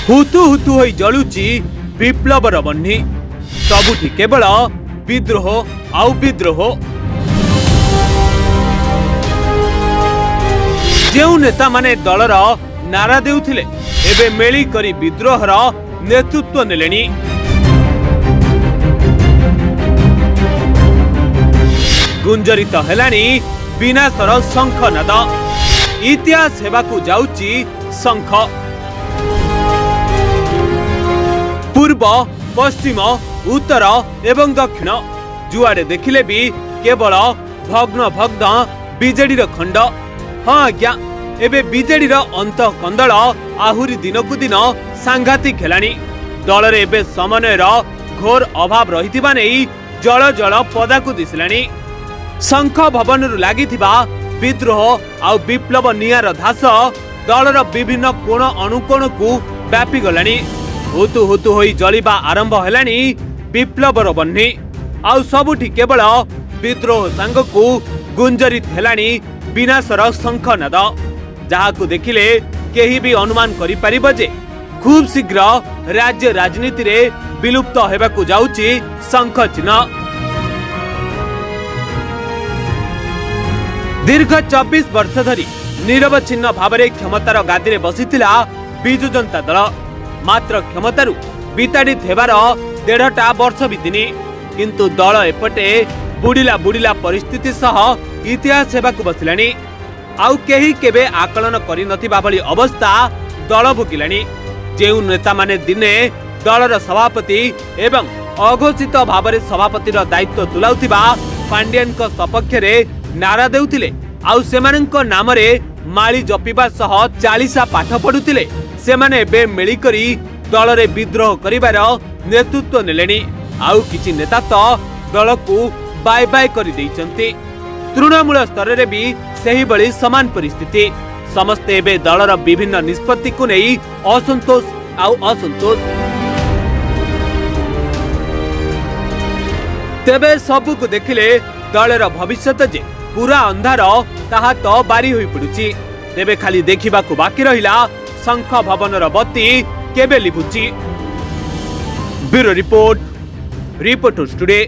हुतु हुतु होई जलुची विप्लवर बन्ही सबुठी केवल विद्रोह आउ विद्रोह। जेउ नेता माने दलर नारा देउथिले एबे मेली करी विद्रोहर नेतृत्व नेलेनी। गुंजरित हेलानी विनाशर शंखनाद। इतिहास हेबाकू जाउची शंख। पूर्व पश्चिम उत्तर एवं दक्षिण जुआड़े देखिले भी केवल भग्न भग्न बीजेडी खंड। हाँ आज्ञा एबे बीजेडी अंत कंदल आहुरी दिनकू दिन सांघातिक हेलानी। दल रे एबे समन्वयर घोर अभाव रहिथिबा नै जल जल पदाकू दिसलानी। शंख भवन रु लागिथिबा विद्रोह आउ विप्लव नियार धास दलर विभिन्न कोण अनुकोण को व्यापी गलानी। हुतु हुतु होई जलिबा आरंभ हेलानी विप्लवर बन्ही। आउ सबुठी केवल विद्रोह सांगकू गुंजरित हेलानी विनाशर शंखनाद। जहाकू देखिले केही भी अनुमान करि परिबो जे खूब शीघ्र राज्य राजनीति रे विलुप्त हेबाकू जाउची शंख चिन्ह। दीर्घ 24 वर्ष धरी निरवच्छिन्न भावरे क्षमतार गादी रे बसिथिला बिजु जनता दल। मात्र क्षमतारू विताड़ित हेबार 1.5 वर्ष बीतिनी। किंतु दल एपटे बुड़िला बुड़िला परिस्थिति सह इतिहास हेबाकू बसिलानी। आउ केही केबे आकलन करि नथिबा भली अवस्था दल भुगिलानी। जेउ नेता माने दिने दलर सभापति एवं अघोषित भावरे सभापतिर दायित्व तुलाउथिबा पांड्यान को सपक्ष रे नारा देउथिले आउ सेमानंक नामरे माली जपिबा सह 40 पाठ पढुथिले सेमाने बे मेली करी दल रे विद्रोह करिवार नेतृत्व नेलेनी। आउ किछि नेता तो दल को बाय बाय करि दैचंती। तृणमूल स्तर रे भी सही बळी समान परिस्थिति। समस्ते बे दलर विभिन्न निष्पत्ति को नै असंतोष आउ असंतोष। तेबे सबु को देखिले दलर भविष्यत जे पूरा अंधार ताहा तो बारी होई पडुची। तेबे खाली देखिबा को बाकी रहिला शंख भवनर बत्ती केबे लिभुची। Bureau report, reporters today.